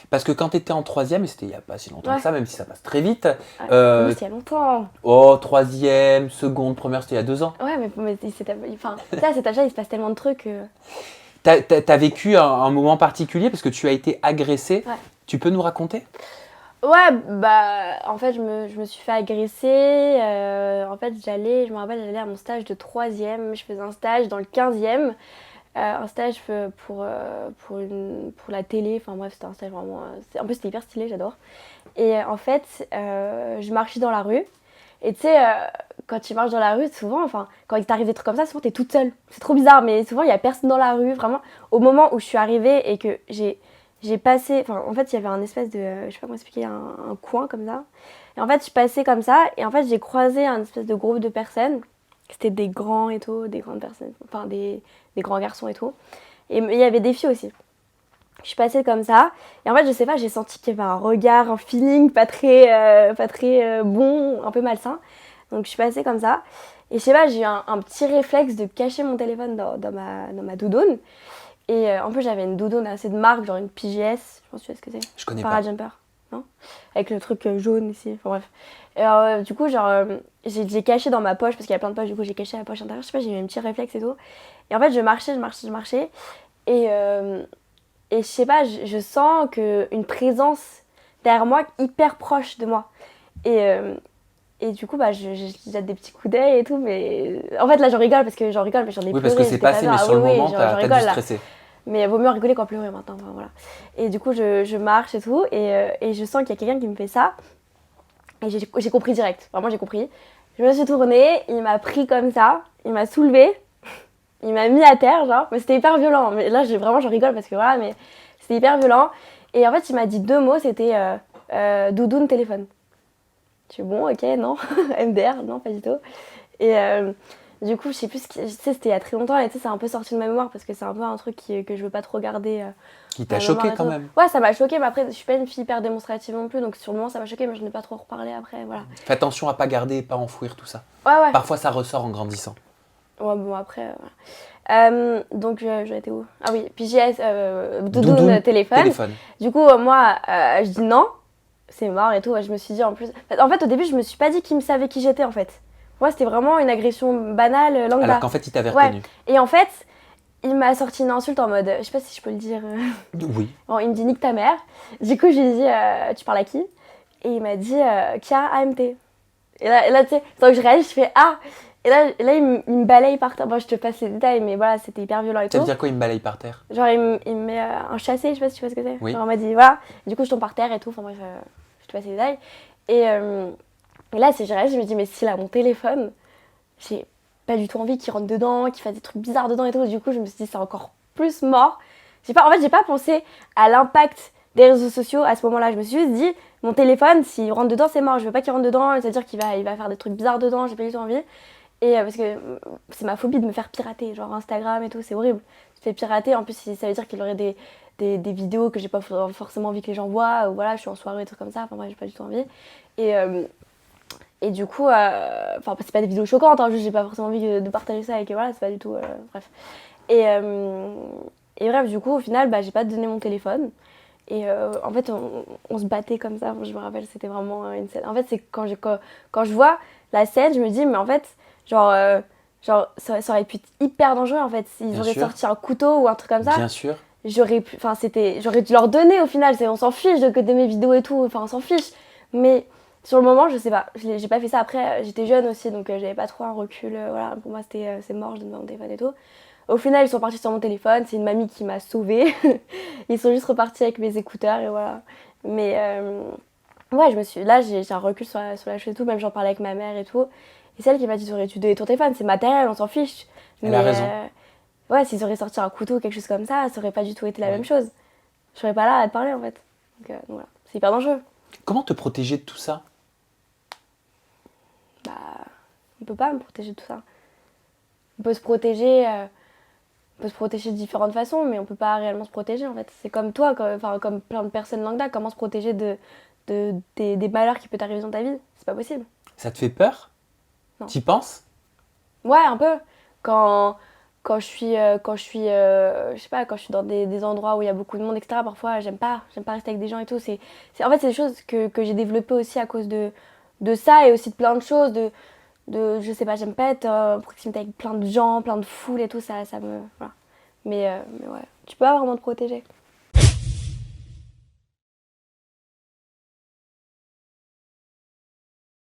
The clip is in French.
Parce que quand tu étais en troisième, et c'était il n'y a pas si longtemps que Ouais. ça, même si ça passe très vite, Nous, c'est il y a longtemps. troisième, seconde, première, c'était il y a 2 ans. Ouais, mais enfin, tu sais, à cet âge-là, il se passe tellement de trucs. T'as vécu un moment particulier parce que tu as été agressée. Ouais. Tu peux nous raconter? Ouais, bah, en fait, je me suis fait agresser. En fait, je me rappelle, j'allais à mon stage de troisième. Je faisais un stage dans le 15e. Un stage pour la télé. Enfin, bref, c'était un stage vraiment. En plus, c'était hyper stylé, j'adore. Et en fait, je marchais dans la rue. Et tu sais, quand tu marches dans la rue, souvent, enfin, quand il t'arrive des trucs comme ça, souvent, t'es toute seule. C'est trop bizarre, mais souvent, il y a personne dans la rue. Vraiment, au moment où je suis arrivée et que j'ai passé, enfin en fait il y avait un espèce de, je sais pas comment expliquer, un coin comme ça. Et en fait je passais comme ça et en fait j'ai croisé un espèce de groupe de personnes. C'était des grands et tout, des grandes personnes, enfin des grands garçons et tout. Et il y avait des filles aussi. Je suis passée comme ça et en fait je sais pas, j'ai senti qu'il y avait un regard, un feeling pas très bon, un peu malsain. Donc je suis passée comme ça et je sais pas, j'ai eu un petit réflexe de cacher mon téléphone dans ma doudoune. Et en plus, j'avais une doudoune assez de marque, genre une PJS, je pense que tu sais ce que c'est. Je connais pas. Parajumper, non? Avec le truc jaune ici, enfin bref. Et du coup, genre, j'ai caché dans ma poche, parce qu'il y a plein de poches, du coup, j'ai caché la poche intérieure. Je sais pas, j'ai eu un petit réflexe et tout. Et en fait, je marchais. Et je sais pas, je sens une présence derrière moi, hyper proche de moi. Et, et du coup, bah, je jette des petits coups d'œil et tout, mais en fait, là, j'en rigole, parce que j'en rigole, mais j'en ai Oui, parce pleuré, que c'est c'était pas passé, bien. mais Ah sur oui, le oui, moment, j'en t'as dû rigole là. stresser. Mais il vaut mieux rigoler qu'en pleurer maintenant. Enfin, voilà. Et du coup, je marche et tout. Et je sens qu'il y a quelqu'un qui me fait ça. Et j'ai compris direct. Vraiment, j'ai compris. Je me suis tournée. Il m'a pris comme ça. Il m'a soulevée. Il m'a mis à terre, genre. Mais c'était hyper violent. Mais là, vraiment, j'en rigole parce que voilà, mais c'était hyper violent. Et en fait, il m'a dit 2 mots. C'était doudoune, téléphone. Je suis bon, ok, non. MDR, non, pas du tout. Et du coup, je sais plus tu sais, c'était il y a très longtemps et tu sais, c'est un peu sorti de ma mémoire parce que c'est un peu un truc que je veux pas trop garder Qui dans t'a ma mémoire choqué et quand tout. même. Ouais, ça m'a choqué, mais après, je suis pas une fille hyper démonstrative non plus, donc sur le moment, ça m'a choqué, mais je n'ai pas trop reparlé après, voilà. Fais attention à pas garder et pas enfouir tout ça. Ouais, ouais. Parfois, ça ressort en grandissant. Ouais, bon, après, voilà. Donc, j'en étais où? Ah oui, puis j'ai doudoune, Doudoune, téléphone. téléphone. Du coup, moi, je dis non, c'est mort et tout. Ouais, je me suis dit en plus. En fait, au début, je me suis pas dit qu'il me savait qui j'étais en fait. Moi, c'était vraiment une agression banale, Alors lambda. qu'en fait, il t'avait Ouais. reconnu. Et en fait, il m'a sorti une insulte en mode, je sais pas si je peux le dire. Oui. Bon, il me dit nique ta mère. Du coup, je lui ai dit tu parles à qui? Et il m'a dit Kia AMT. Et là tu sais, sans que je réagisse, je fais ah. Et là il me balaye par terre. Bon, je te passe les détails, mais voilà, c'était hyper violent et Ça veut tout. dire quoi, il me balaye par terre? Genre, il me met un chassé, je sais pas si tu vois ce que c'est. Oui. Genre, on m'a dit voilà. Du coup, je tombe par terre et tout. Enfin, bref, je te passe les détails. Et là, je réagis, je me dis, mais s'il a mon téléphone, j'ai pas du tout envie qu'il rentre dedans, qu'il fasse des trucs bizarres dedans et tout. Du coup, je me suis dit, c'est encore plus mort. En fait, j'ai pas pensé à l'impact des réseaux sociaux à ce moment-là. Je me suis juste dit, mon téléphone, s'il rentre dedans, c'est mort. Je veux pas qu'il rentre dedans, c'est-à-dire qu'il va faire des trucs bizarres dedans, j'ai pas du tout envie. Et parce que c'est ma phobie de me faire pirater, genre Instagram et tout, c'est horrible. Je me fais pirater, en plus, ça veut dire qu'il aurait des vidéos que j'ai pas forcément envie que les gens voient, ou voilà, je suis en soirée, des trucs comme ça, enfin bref, j'ai pas du tout envie. Et, et du coup, enfin, c'est pas des vidéos choquantes, hein, juste j'ai pas forcément envie de partager ça et que voilà, c'est pas du tout. Bref. Et, et bref, du coup, au final, bah, j'ai pas donné mon téléphone. Et en fait, on se battait comme ça, je me rappelle, c'était vraiment une scène. En fait, c'est quand je vois la scène, je me dis, mais en fait, genre, ça aurait pu être hyper dangereux en fait. S'ils Bien auraient sûr. sorti un couteau ou un truc comme ça, Bien sûr. j'aurais dû leur donner au final. On s'en fiche de mes vidéos et tout, enfin, on s'en fiche. Mais sur le moment, je sais pas, j'ai pas fait ça après, j'étais jeune aussi, donc j'avais pas trop un recul. Voilà, pour moi, c'est mort, je donne mon téléphone et tout. Au final, ils sont partis sur mon téléphone, c'est une mamie qui m'a sauvée. Ils sont juste repartis avec mes écouteurs et voilà. Mais ouais, là, j'ai un recul sur la chose et tout, même j'en parlais avec ma mère et tout. Et c'est elle qui m'a dit, tu aurais dû donner ton téléphone, c'est matériel, on s'en fiche. Elle Mais a raison. ouais, s'ils auraient sorti un couteau ou quelque chose comme ça aurait pas du tout été la Oui. même chose. Je serais pas là à te parler en fait. Donc voilà, c'est hyper dangereux. Comment te protéger de tout ça? Bah, on peut pas me protéger de tout ça. On peut se protéger. On peut se protéger de différentes façons, mais on peut pas réellement se protéger en fait. C'est comme toi, comme plein de personnes lambda, comment se protéger des malheurs qui peuvent t'arriver dans ta vie? C'est pas possible. Ça te fait peur? Non. T'y penses? Ouais, un peu. Quand je sais pas, quand je suis dans des endroits où il y a beaucoup de monde, etc., parfois, j'aime pas rester avec des gens et tout. En fait, c'est des choses que j'ai développées aussi à cause de ça et aussi de plein de choses, je sais pas, j'aime pas être en proximité avec plein de gens, plein de foules et tout, ça me, voilà. Mais ouais, tu peux pas vraiment te protéger.